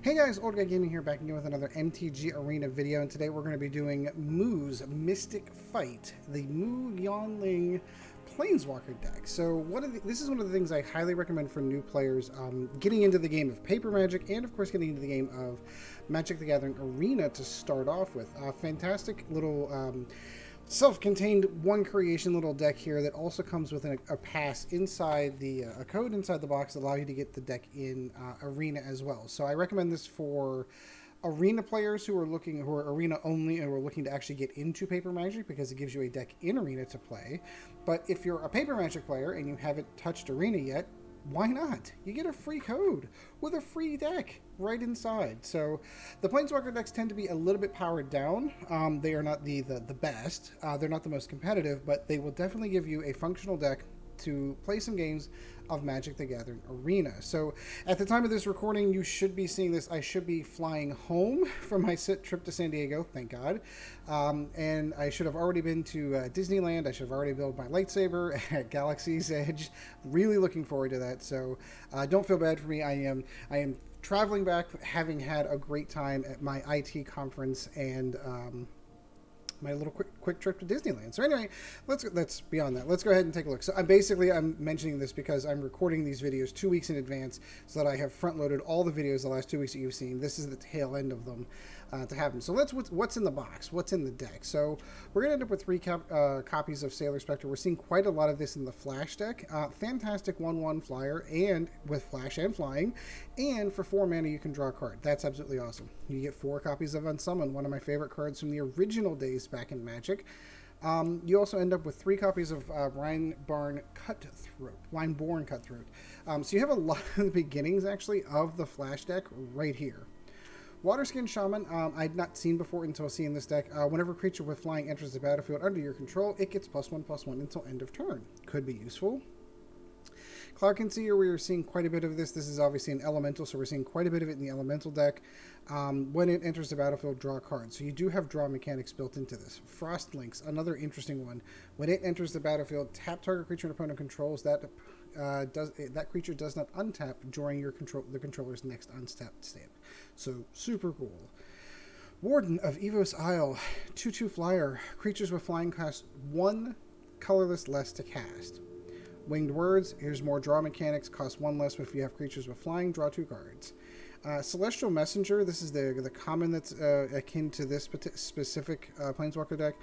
Hey guys, Old Guy Gaming here, back again with another MTG Arena video, and today we're going to be doing Moo's Mystic Fight, the Moo Yanling Planswalker deck. So this is one of the things I highly recommend for new players getting into the game of Paper Magic, and of course getting into the game of Magic the Gathering Arena to start off with. Fantastic little self-contained one creation little deck here that also comes with a pass inside a code inside the box that allow you to get the deck in Arena as well. So I recommend this for Arena players who are Arena only and who are looking to actually get into Paper Magic, because it gives you a deck in Arena to play. But if you're a Paper Magic player and you haven't touched Arena yet, why not? You get a free code with a free deck right inside. So the Planswalker decks tend to be a little bit powered down. They are not the best. They're not the most competitive, but they will definitely give you a functional deck to play some games of Magic the Gathering Arena. So at the time of this recording, you should be seeing this. I should be flying home from my trip to San Diego, thank God. And I should have already been to Disneyland. I should have already built my lightsaber at Galaxy's Edge. Really looking forward to that. So don't feel bad for me. I am traveling back, having had a great time at my IT conference and my little quick trip to Disneyland. So anyway, let's beyond that. Let's go ahead and take a look. So I'm mentioning this because I'm recording these videos 2 weeks in advance so that I have front loaded all the videos the last 2 weeks that you've seen. This is the tail end of them to have them. So what's in the box? What's in the deck? So we're gonna end up with three copies of Sailor Spectre. We're seeing quite a lot of this in the Flash deck. Fantastic 1/1 flyer, and with Flash and flying, and for 4 mana you can draw a card. That's absolutely awesome. You get 4 copies of Unsummon, one of my favorite cards from the original days back in Magic. You also end up with 3 copies of Brineborn Cutthroat. So you have a lot of the beginnings actually of the Flash deck right here. Waterkin Shaman, I'd not seen before until seeing this deck. Whenever a creature with flying enters the battlefield under your control, it gets +1/+1 until end of turn. Could be useful. Cloudkin Seer, we are seeing quite a bit of this. This is obviously an elemental, so we're seeing quite a bit of it in the elemental deck. When it enters the battlefield, draw a card. So you do have draw mechanics built into this. Frost Lynx, another interesting one. When it enters the battlefield, tap target creature an opponent controls. That creature does not untap during the controller's next untapped step. So super cool. Warden of Evos Isle, 2/2 flyer. Creatures with flying cost 1 colorless less to cast. Winged Words, here's more draw mechanics, cost 1 less if you have creatures with flying, draw 2 cards. Celestial Messenger, this is the common that's akin to this specific Planswalker deck.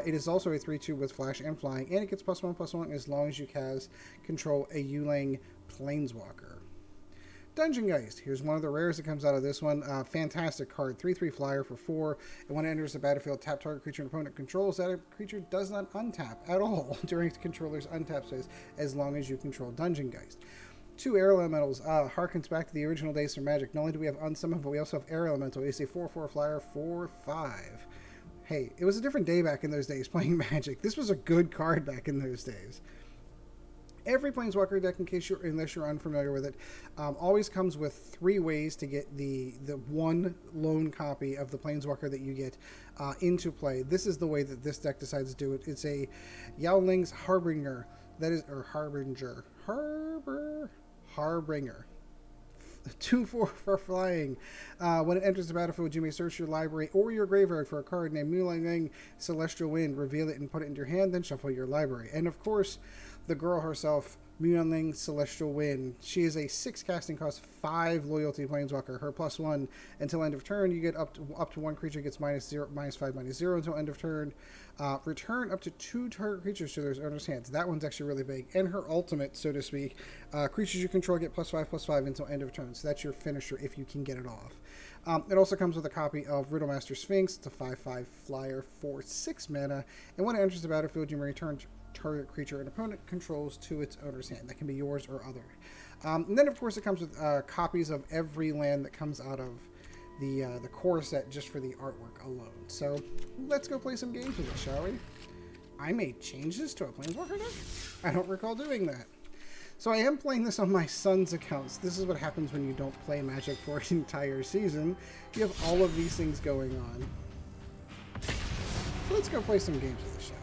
It is also a 3/2 with flash and flying, and it gets +1/+1 as long as you control a Yanling Planswalker. Dungeon Geists, here's one of the rares that comes out of this one. Fantastic card, 3/3 flyer for 4, and when it enters the battlefield, tap target creature an opponent controls. That creature does not untap at all during the controller's untap phase, as long as you control Dungeon Geist. 2 air elementals, harkens back to the original days for Magic. Not only do we have Unsummon, but we also have air elemental. It's a 4/4 flyer, 4/5. Hey, it was a different day back in those days playing Magic. This was a good card back in those days. Every Planswalker deck, unless you're unfamiliar with it, always comes with 3 ways to get the one lone copy of the Planswalker that you get into play. This is the way that this deck decides to do it. It's a Yanling's Harbinger, Harbinger. 2/4 for flying. When it enters the battlefield, you may search your library or your graveyard for a card named Yanling Celestial Wind, reveal it and put it into your hand, then shuffle your library. And of course, the girl herself, Yanling Celestial Wind. She is a 6 casting cost, 5 loyalty Planswalker. Her +1 until end of turn. You get up to 1 creature gets -5/-0 until end of turn. Return up to 2 target creatures to their owner's hands. That one's actually really big. And her ultimate, so to speak, creatures you control get +5/+5 until end of turn. So that's your finisher if you can get it off. It also comes with a copy of Riddlemaster Sphinx. It's a 5/5 flyer for 6 mana. And when it enters the battlefield, you may return target creature an opponent controls to its owner's hand. That can be yours or other. And then, of course, it comes with copies of every land that comes out of the core set just for the artwork alone. So let's go play some games with it, shall we? I made changes to a Planswalker deck? I don't recall doing that. So I am playing this on my son's accounts. This is what happens when you don't play Magic for an entire season. You have all of these things going on. So let's go play some games with it, shall we?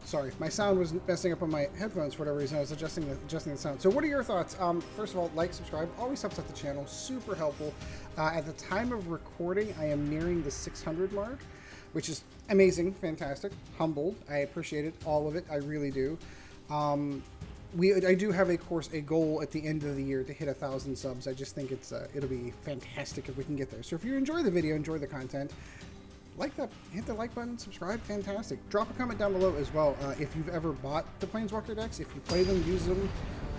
Sorry, my sound was messing up on my headphones for whatever reason. I was adjusting the sound. So what are your thoughts? First of all, like, subscribe. Always helps out the channel. Super helpful. At the time of recording, I am nearing the 600 mark, which is amazing, fantastic, humbled. I appreciate it, all of it. I really do. I do have, of course, a goal at the end of the year to hit 1,000 subs. I just think it'll be fantastic if we can get there. So if you enjoy the video, enjoy the content, hit the like button, subscribe, fantastic. Drop a comment down below as well if you've ever bought the Planswalker decks, if you play them, use them.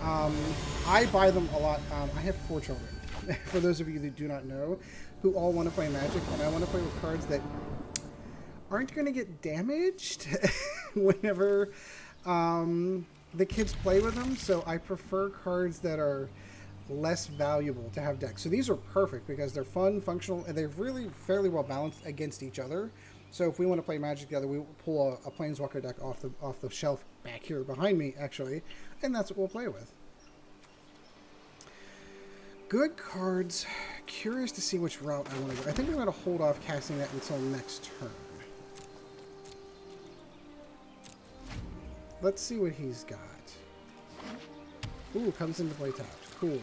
I buy them a lot. I have 4 children, for those of you that do not know, who all want to play Magic, and I want to play with cards that aren't going to get damaged whenever the kids play with them, so I prefer cards that are less valuable to have decks. So these are perfect because they're fun, functional, and they're really fairly well balanced against each other. So if we want to play Magic together, we will pull a Planswalker deck off the shelf back here behind me, actually, and that's what we'll play with. Good cards. Curious to see which route I want to go. I think I'm going to hold off casting that until next turn. Let's see what he's got. Ooh, comes into play tapped. Cool.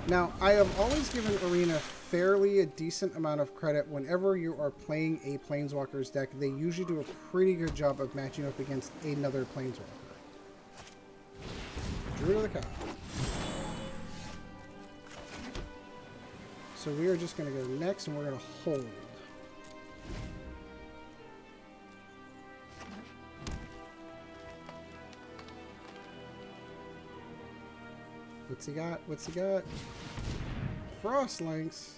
Now, I have always given Arena fairly a decent amount of credit. Whenever you are playing a Planeswalker's deck, they usually do a pretty good job of matching up against another Planeswalker. Druid of the Cow. So we are just going to go next, and we're going to hold. What's he got? What's he got? Frost Lynx.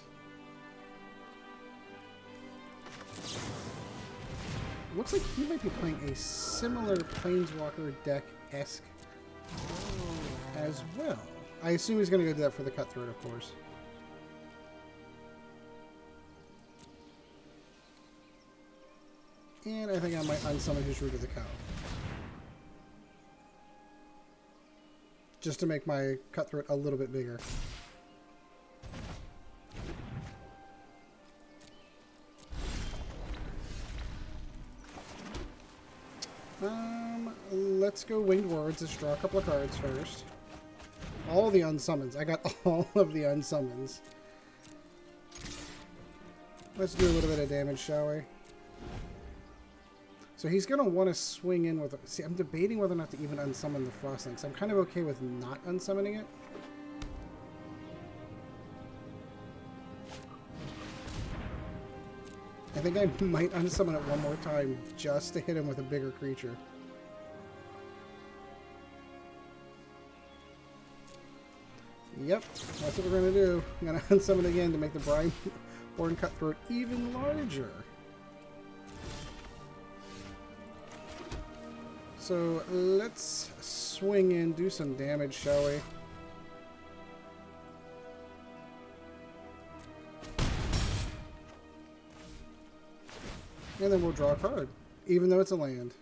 Looks like he might be playing a similar Planeswalker deck-esque as well. I assume he's going to go do that for the Cutthroat, of course. And I think I might unsummon his Root of the Cow. Just to make my Cutthroat a little bit bigger. Let's go Winged Words. Let's draw a couple of cards first. All the unsummons. I got all of the unsummons. Let's do a little bit of damage, shall we? So he's going to want to swing in with... See, I'm debating whether or not to even unsummon the Frost Lynx. I'm kind of okay with not unsummoning it. I think I might unsummon it one more time just to hit him with a bigger creature. Yep, that's what we're going to do. I'm going to unsummon again to make the Brineborn Cutthroat even larger. So let's swing in, do some damage, shall we? And then we'll draw a card, even though it's a land.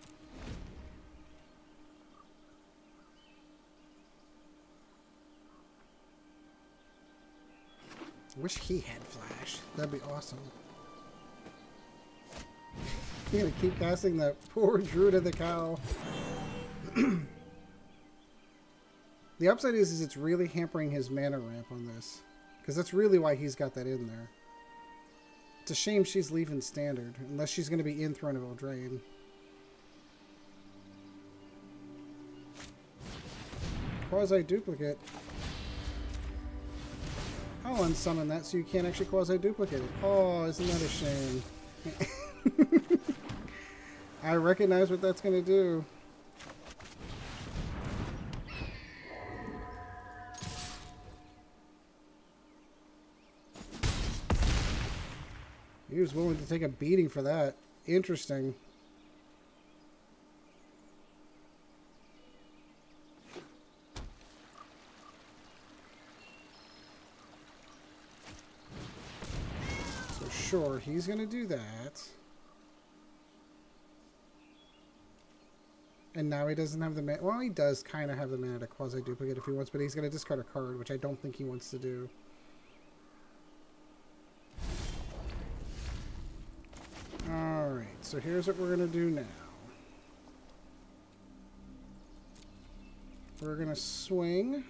Wish he had flash. That'd be awesome. You're gonna keep casting that poor Druid of the Cow. The upside is it's really hampering his mana ramp on this. Because that's really why he's got that in there. It's a shame she's leaving standard. Unless she's going to be in Throne of Eldraine. Quasi-duplicate. I'll unsummon that so you can't actually quasi-duplicate it. Oh, isn't that a shame? I recognize what that's going to do. He was willing to take a beating for that. Interesting. So sure, he's going to do that. And now he doesn't have the mana. Well, he does kind of have the mana to quasi-duplicate if he wants, but he's going to discard a card, which I don't think he wants to do. so here's what we're going to do now. We're going to swing.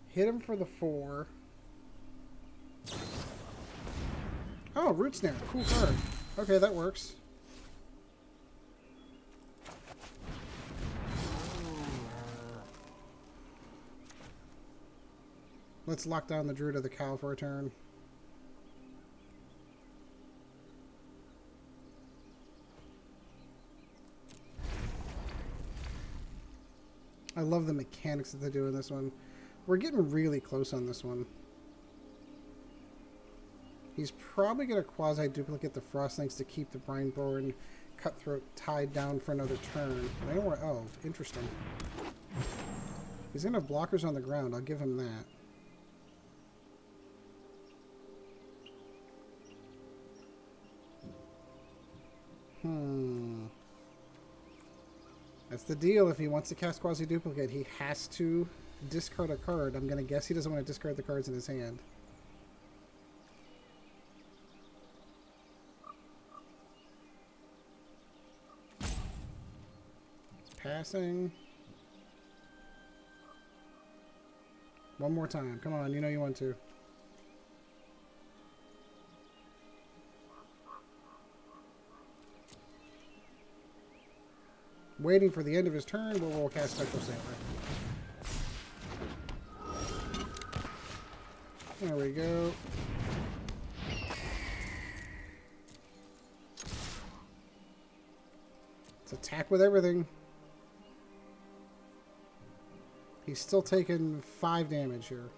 Hit him for the 4. Oh, Root Snare. Cool card. Okay, that works. Let's lock down the Druid of the Cow for a turn. I love the mechanics that they do in this one. We're getting really close on this one. He's probably going to quasi-duplicate the Frost Lynx to keep the Brineborn Cutthroat tied down for another turn. I don't want... Oh, interesting. He's going to have blockers on the ground. I'll give him that. That's the deal. If he wants to cast quasi-duplicate, he has to discard a card. I'm going to guess he doesn't want to discard the cards in his hand. Passing. One more time. Come on, you know you want to. Waiting for the end of his turn, we'll cast Spectral Sailor. There we go. Let's attack with everything. He's still taking 5 damage here.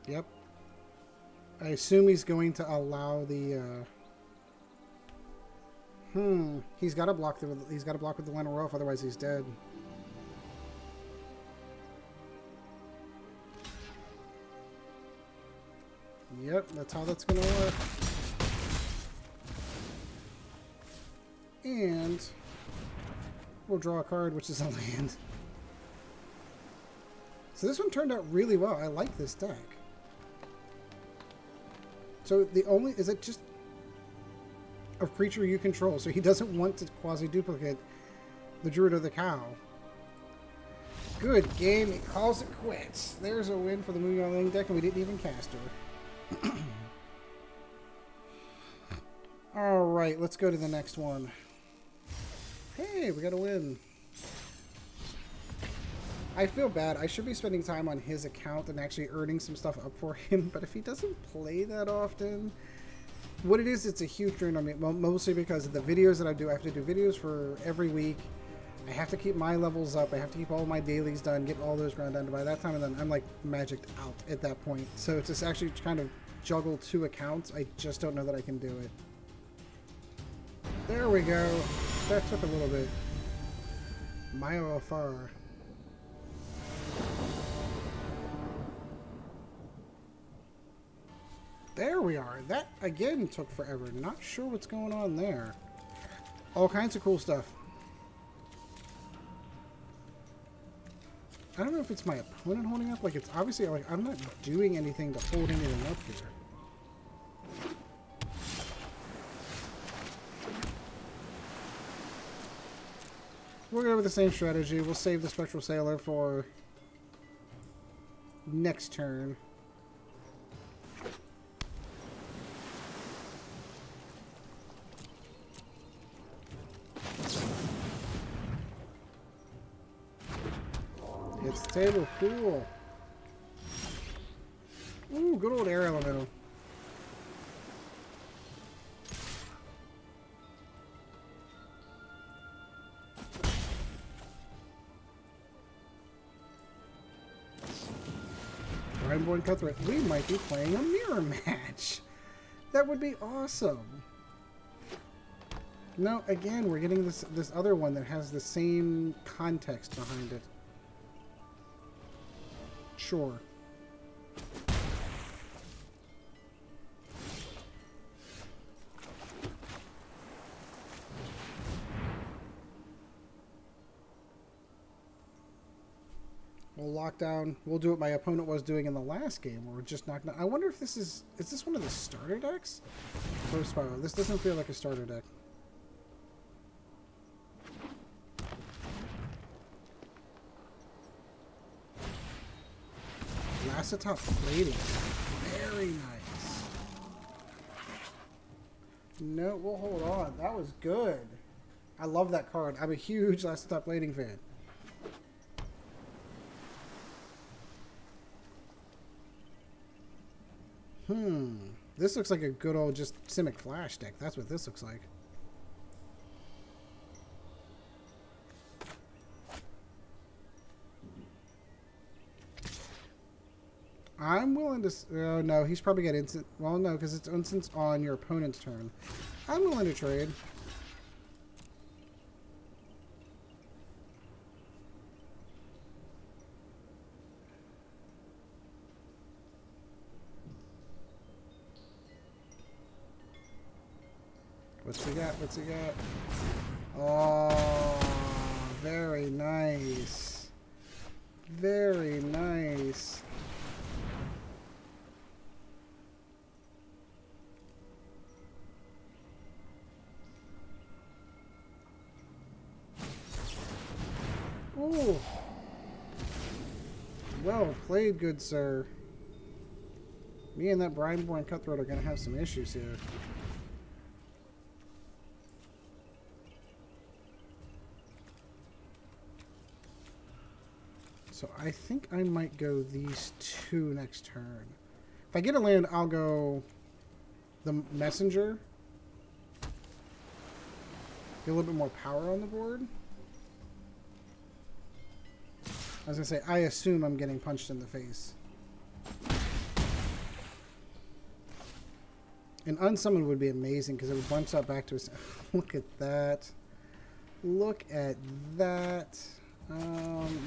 Yep. I assume he's going to allow the he's got to block with the Llanowar Elf, otherwise he's dead. Yep, that's how that's going to work. And we'll draw a card, which is a land. So this one turned out really well. I like this deck. So the only... Is it just a creature you control? So he doesn't want to quasi-duplicate the Druid of the Cow. Good game. He calls it quits. There's a win for the Moo Yanling deck, and we didn't even cast her. Alright, let's go to the next one. Hey, we got a win. I feel bad. I should be spending time on his account and actually earning some stuff up for him, but if he doesn't play that often... What it is, it's a huge drain on me, mostly because of the videos that I do. I have to do videos for every week. I have to keep my levels up. I have to keep all my dailies done, get all those ground done. By that time, and then I'm like magicked out at that point. So it's just actually kind of juggle 2 accounts. I just don't know that I can do it. There we go. That took a little bit. Mile afar. There we are. That, again, took forever. Not sure what's going on there. All kinds of cool stuff. I don't know if it's my opponent holding up. Like, it's obviously, like, I'm not doing anything to hold anything up here. We'll go with the same strategy. We'll save the Spectral Sailor for next turn. Hits the table. Cool. Ooh, good old air elemental. Brineborn Cutthroat. We might be playing a mirror match. That would be awesome. No, again, we're getting this other one that has the same context behind it. Sure. lockdown. We'll do what my opponent was doing in the last game, where we're just knocking out. I wonder if this is this one of the starter decks? Pro Spiral. This doesn't feel like a starter deck. Top plating. Very nice. No, we'll hold on. That was good. I love that card. I'm a huge top plating fan. This looks like a good old just Simic Flash deck. That's what this looks like. I'm willing to... Oh, no, he's probably got instant... Well, no, because it's instance on your opponent's turn. I'm willing to trade. What's he got? What's he got? Oh, very nice. Very nice. Ooh. Well played, good sir. Me and that Brineborn Cutthroat are going to have some issues here. So I think I might go these two next turn. If I get a land, I'll go the Messenger. Get a little bit more power on the board. I was going to say, I assume I'm getting punched in the face. An Unsummon would be amazing because it would bounce out back to us. Look at that. Look at that.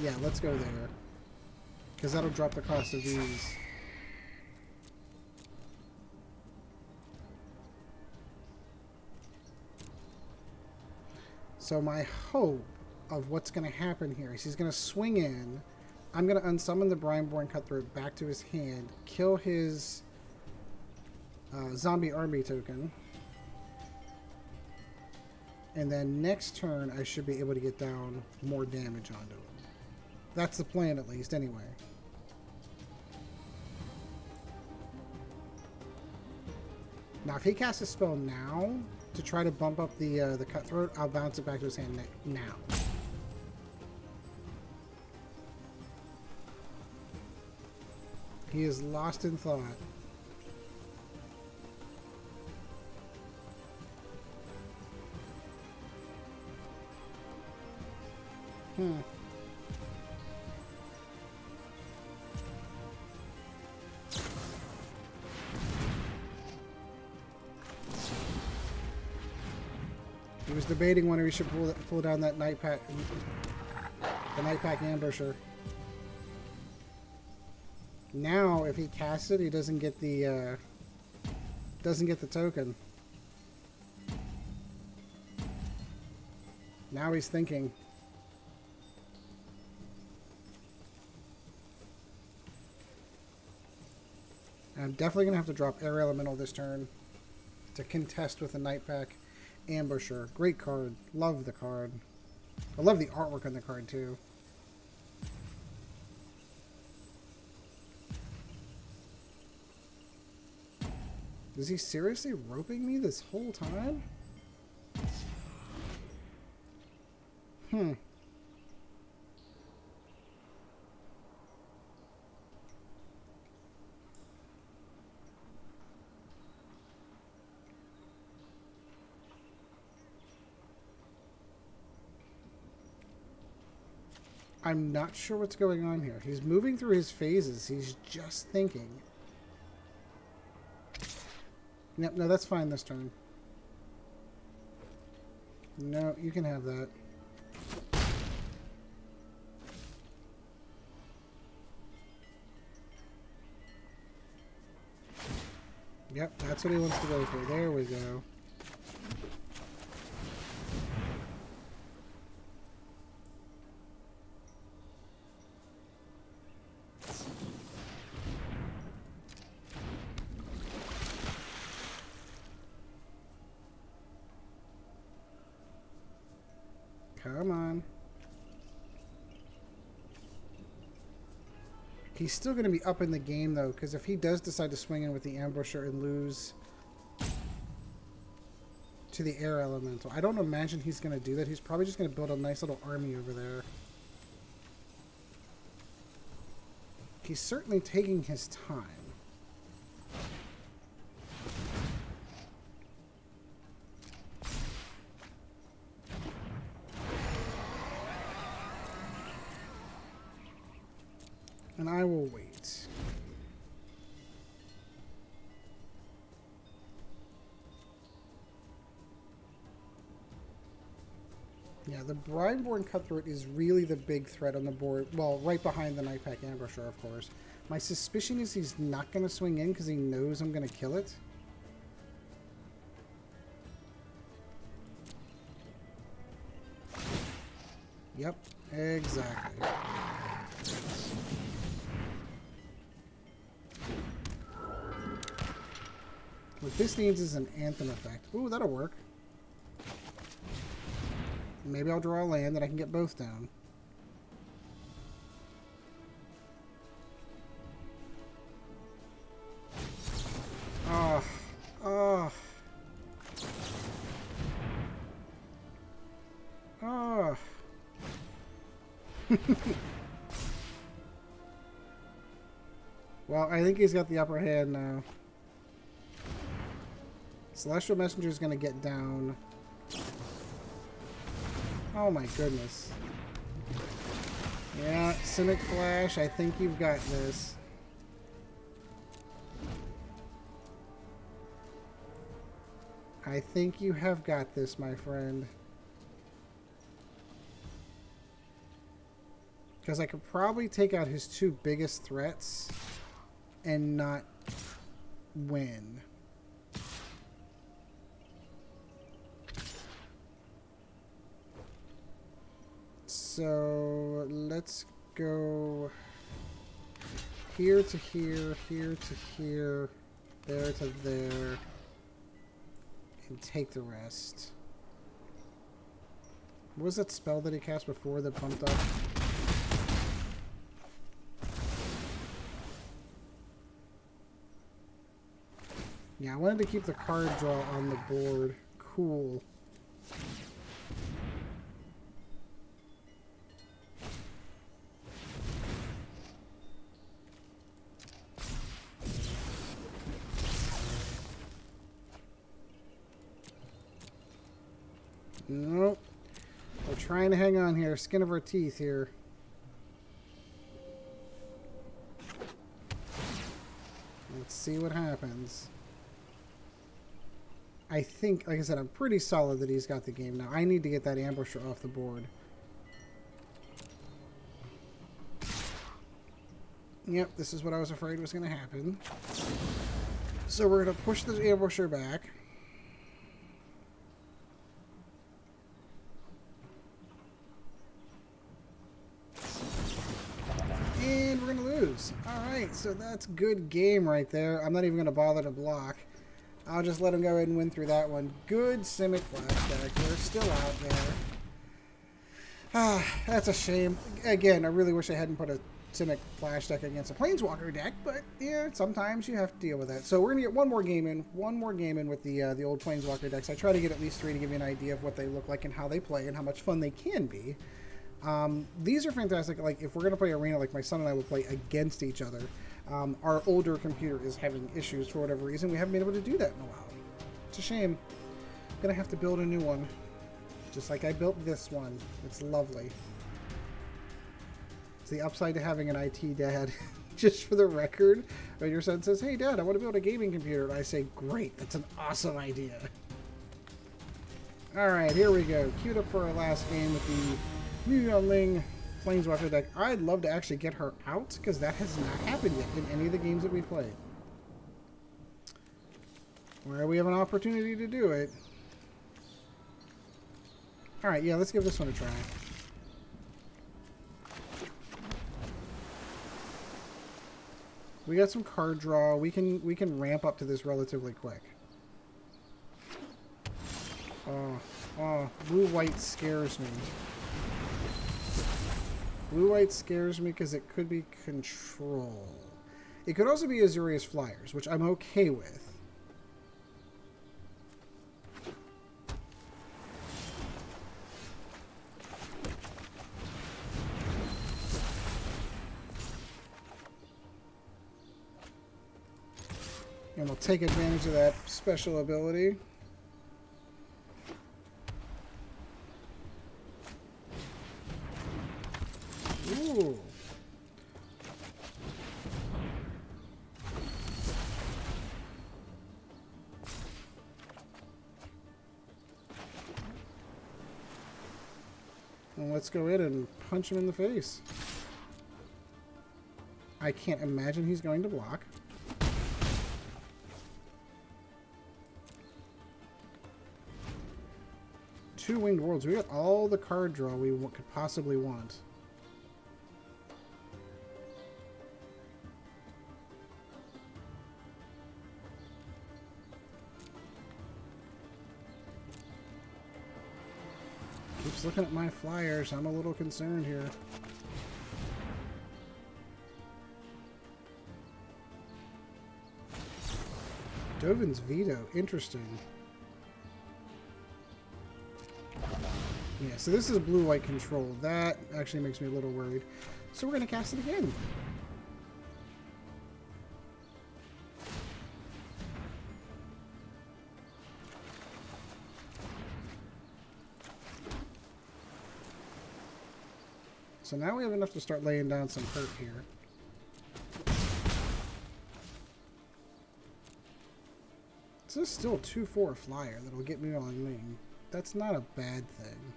Yeah, let's go there. Because that'll drop the cost of these. So my hope of what's going to happen here is he's going to swing in. I'm going to unsummon the Brineborn Cutthroat back to his hand, kill his zombie army token, and then next turn I should be able to get down more damage onto him. That's the plan, at least, anyway. Now, if he casts a spell now to try to bump up the Cutthroat, I'll bounce it back to his hand now. He is lost in thought. He was debating whether he should pull down that Night Pack, the Night Pack Ambusher. Now, if he casts it, he doesn't get the token. Now he's thinking. I'm definitely gonna have to drop Air Elemental this turn to contest with the Night Pack Ambusher. Great card. Love the card. I love the artwork on the card too. Is he seriously roping me this whole time? I'm not sure what's going on here. He's moving through his phases. He's just thinking. Yep, no, that's fine this turn. No, you can have that. Yep, that's what he wants to go for. There we go. Come on. He's still going to be up in the game, though, because if he does decide to swing in with the ambusher and lose to the air elemental, I don't imagine he's going to do that. He's probably just going to build a nice little army over there. He's certainly taking his time. And I will wait. Yeah, the Brineborn Cutthroat is really the big threat on the board. Well, right behind the Nightpack Ambusher, of course. My suspicion is he's not going to swing in because he knows I'm going to kill it. Yep, exactly. What this needs is an Anthem effect. Ooh, that'll work. Maybe I'll draw a land that I can get both down. Oh. Oh. Oh. Well, I think he's got the upper hand now. Celestial Messenger is going to get down. Oh my goodness. Yeah, Simic Flash, I think you've got this. I think you have got this, my friend. Because I could probably take out his two biggest threats and not win. So let's go here to here, here to here, there to there, and take the rest. What was that spell that he cast before that bumped up? Yeah, I wanted to keep the card draw on the board. Cool. Nope. We're trying to hang on here. Skin of our teeth here. Let's see what happens. I think, like I said, I'm pretty solid that he's got the game now. I need to get that ambusher off the board. Yep, this is what I was afraid was going to happen. So we're going to push the ambusher back. And we're going to lose. Alright, so that's good game right there. I'm not even going to bother to block. I'll just let him go ahead and win through that one. Good Simic Flash deck. They're still out there. Ah, that's a shame. Again, I really wish I hadn't put a Simic Flash deck against a Planswalker deck, but yeah, sometimes you have to deal with that. So we're going to get one more game in with the old Planswalker decks. I try to get at least 3 to give you an idea of what they look like and how they play and how much fun they can be. These are fantastic. Like, if we're going to play Arena, like my son and I will play against each other. Our older computer is having issues for whatever reason. We haven't been able to do that in a while. It's a shame. I'm going to have to build a new one. Just like I built this one. It's lovely. It's the upside to having an IT dad. Just for the record, when your son says, "Hey Dad, I want to build a gaming computer," I say, "Great, that's an awesome idea." Alright, here we go. Queued up for our last game with the new Yanling Planswalker deck. I'd love to actually get her out, because that has not happened yet in any of the games that we've played. Where we have an opportunity to do it. Alright, yeah, let's give this one a try. We got some card draw. We can ramp up to this relatively quick. Oh, blue-white scares me. Blue-white scares me because it could be control. It could also be Azorius Flyers, which I'm okay with. And we'll take advantage of that special ability. Ooh. And let's go in and punch him in the face. I can't imagine he's going to block. Two Winged Worlds. We got all the card draw we could possibly want. Keeps looking at my flyers. I'm a little concerned here. Dovin's Veto. Interesting. Yeah, so this is blue-white control. That actually makes me a little worried. So we're going to cast it again. So now we have enough to start laying down some hurt here. So this is still a 2/4 flyer that'll get me on wing. That's not a bad thing.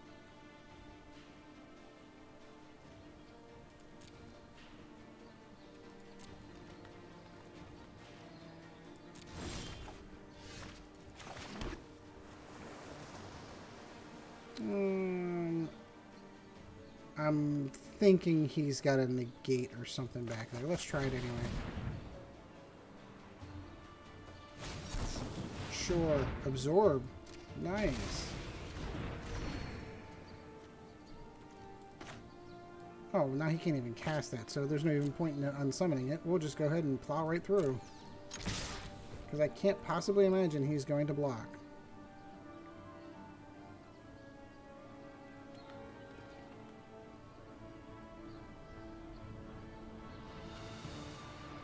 I'm thinking he's got a negate or something back there. Let's try it anyway. Sure. Absorb. Nice. Oh, now he can't even cast that, so there's no even point in unsummoning it. We'll just go ahead and plow right through. Because I can't possibly imagine he's going to block.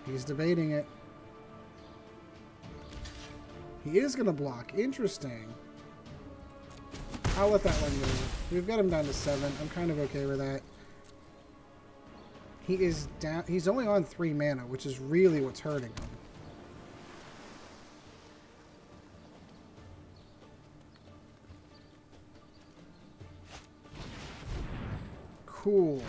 He's debating it. He is going to block. Interesting. I'll let that one go. We've got him down to 7. I'm kind of okay with that. He is down. He's only on 3 mana, which is really what's hurting him. Cool.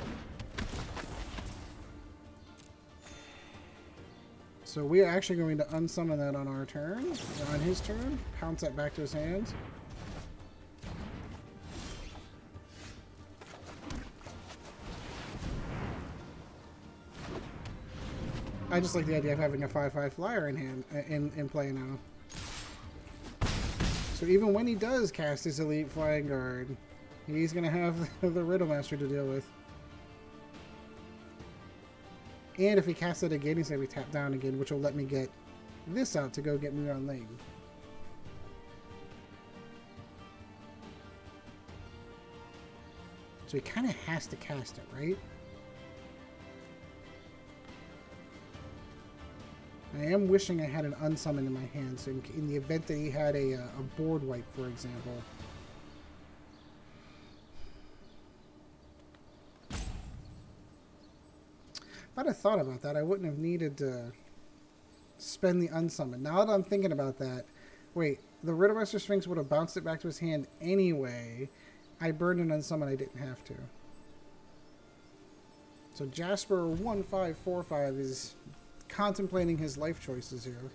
So we are actually going to unsummon that on our turn, or on his turn, pounce that back to his hands. I just like the idea of having a 5/5 flyer in hand, in play now. So even when he does cast his Elite Flying Guard, he's going to have the Riddlemaster to deal with. And if he casts it again, he's going to be tapped down again, which will let me get this out to go get me on lane. So he kind of has to cast it, right? I am wishing I had an unsummon in my hand, so in the event that he had a board wipe, for example. If I'd have thought about that, I wouldn't have needed to spend the unsummon. Now that I'm thinking about that, wait, the Riddlemaster Sphinx would have bounced it back to his hand anyway. I burned an unsummon, I didn't have to. So Jasper 1545 is contemplating his life choices here.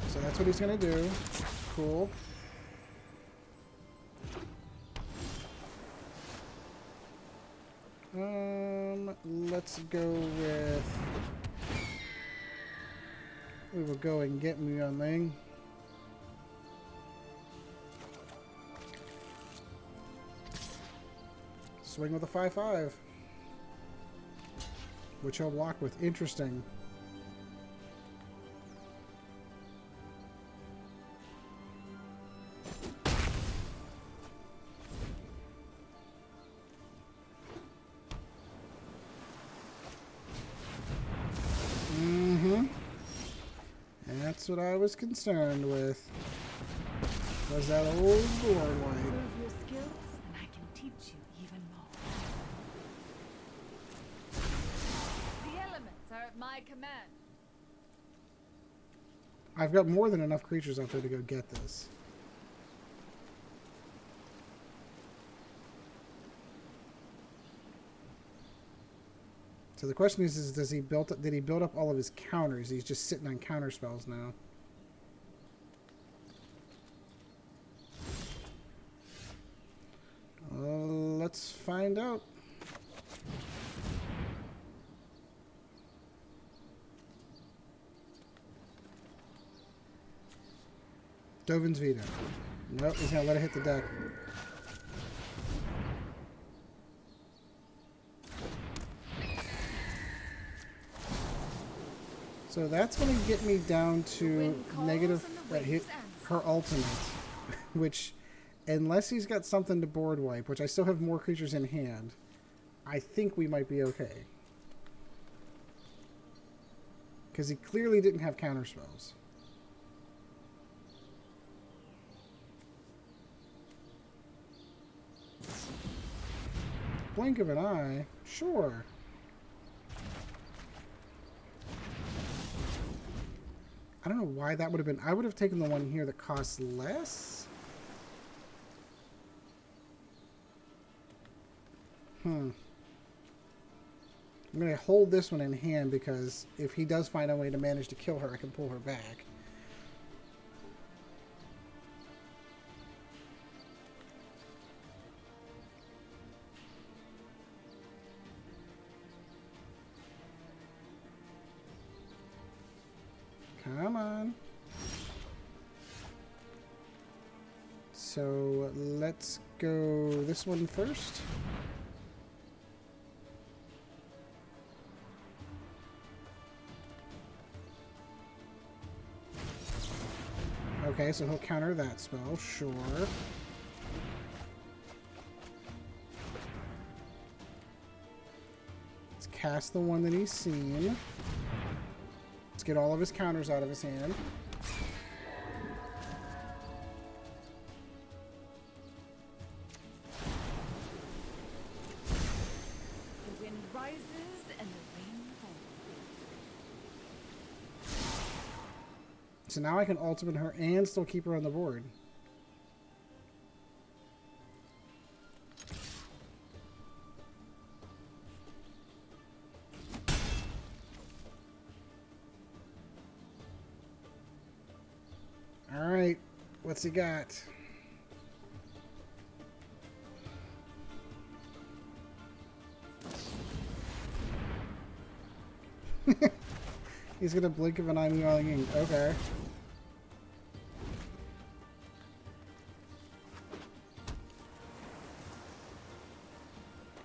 So that's what he's going to do. Cool. Let's go with... We will go and get Yanling. swing with a 5/5. Which he'll block with. Interesting. That's what I was concerned with. Was that old board wipe? Prove your skills, and I can teach you even more. The elements are at my command. I've got more than enough creatures out there to go get this. So the question is did he build up all of his counters? He's just sitting on counter spells now. Let's find out. Dovin's Veto. Nope, he's gonna let it hit the deck. So that's going to get me down to negative her ultimate, which, unless he's got something to board wipe, which I still have more creatures in hand, I think we might be okay. Because he clearly didn't have counter spells. Blink of an eye, sure. I don't know why that would have been. I would have taken the one here that costs less. I'm going to hold this one in hand because if he does find a way to manage to kill her, I can pull her back. Come on. So let's go this one first. Okay, so he'll counter that spell, sure. Let's cast the one that he's seen. Let's get all of his counters out of his hand. The wind rises and the rain falls. So now I can ultimate her and still keep her on the board. Alright, what's he got? He's gonna blink of an eye Yanling. Okay.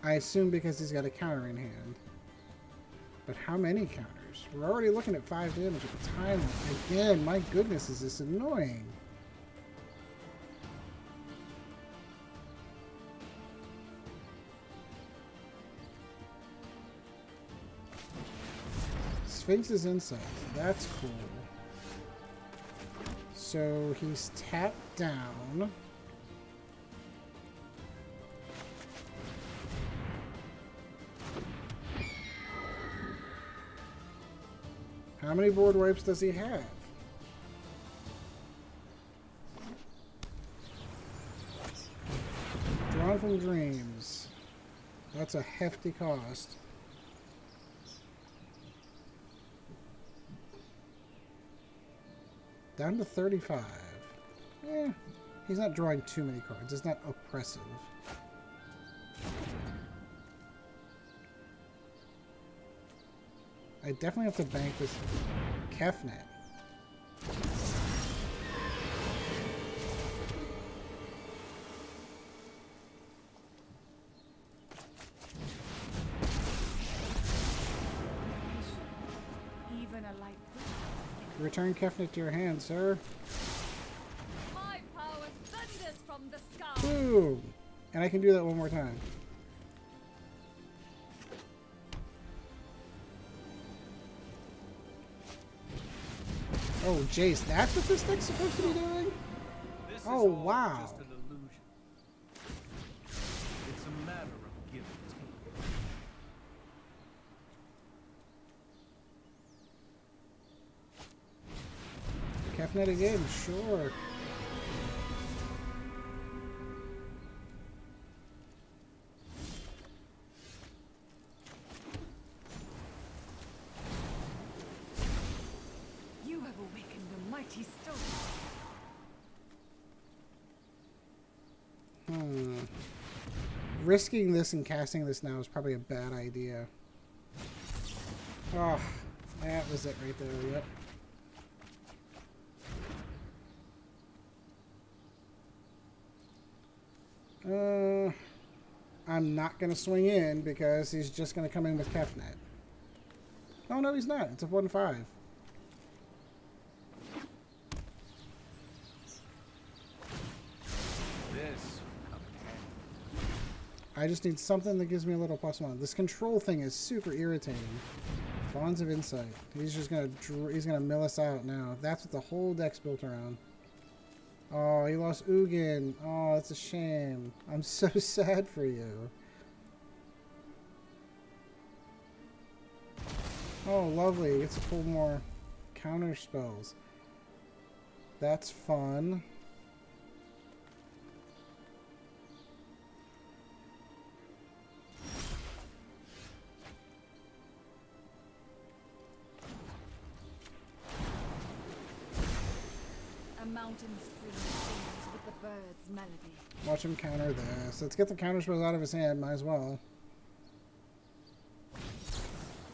I assume because he's got a counter in hand. But how many counters? We're already looking at 5 damage at the time. Again, my goodness, is this annoying. Sphinx's Insight. That's cool. So he's tapped down. How many board wipes does he have? Drawn from Dreams. That's a hefty cost. Down to 35. Eh, he's not drawing too many cards. It's not oppressive. I definitely have to bank this Kefnet. Return Kefnet to your hand, sir. My power thunders from the sky. Boom! And I can do that one more time. Oh, Jace, that's what this deck's supposed to be doing? Oh, wow. Just an illusion. It's a matter of give and take. Kefnet again, sure. You have awakened the mighty stone. Risking this and casting this now is probably a bad idea. Oh, that was it right there, yep. I'm not going to swing in because he's just going to come in with Kefnet. Oh, no, he's not. It's a 1-5. I just need something that gives me a little +1. This control thing is super irritating. Bonds of Insight. He's gonna mill us out now. That's what the whole deck's built around. Oh, he lost Ugin. Oh, that's a shame. I'm so sad for you. Oh, lovely. He gets to pull more counter spells. That's fun. Mountains free sings with the bird's melody. Watch him counter this. Let's get the counter spells out of his hand. Might as well.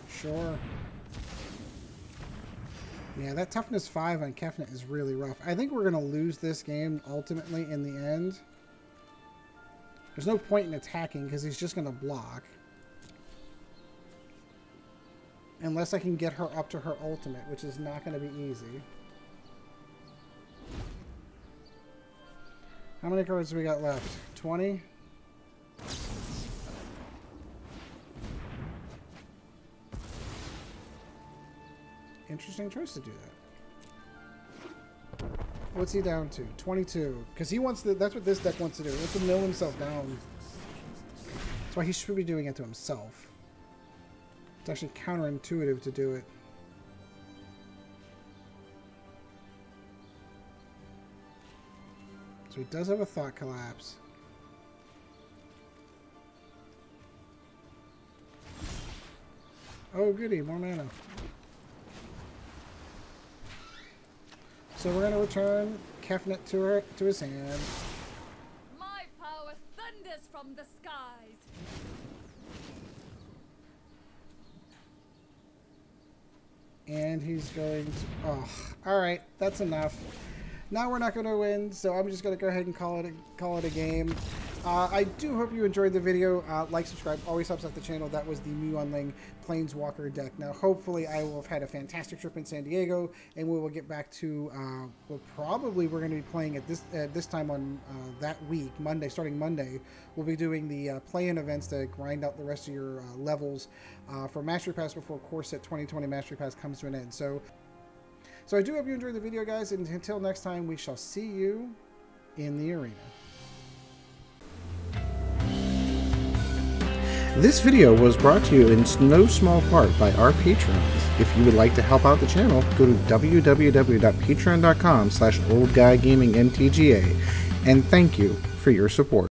Sure. Yeah, that toughness 5 on Kefnet is really rough. I think we're going to lose this game ultimately in the end. There's no point in attacking because he's just going to block. Unless I can get her up to her ultimate, which is not going to be easy. How many cards do we got left? 20? Interesting choice to do that. What's he down to? 22. Because he wants to, that's what this deck wants to do. He wants to mill himself down. That's why he should be doing it to himself. It's actually counterintuitive to do it. So he does have a Thought Collapse. Oh goody, more mana. So we're going to return Kefnet to his hand. My power thunders from the skies. And he's going to... Oh, alright, that's enough. Now we're not going to win, so I'm just going to go ahead and call it a game. I do hope you enjoyed the video. Like, subscribe, always helps out the channel. That was the Yanling Planswalker deck. Now, hopefully, I will have had a fantastic trip in San Diego, and we will get back to. We're going to be playing at this time on that week, Monday, starting Monday. We'll be doing the play-in events to grind out the rest of your levels for Mastery Pass before Core Set 2020 Mastery Pass comes to an end. So I do hope you enjoyed the video, guys, and until next time, we shall see you in the arena. This video was brought to you in no small part by our patrons. If you would like to help out the channel, go to www.patreon.com/oldguygamingmtga, and thank you for your support.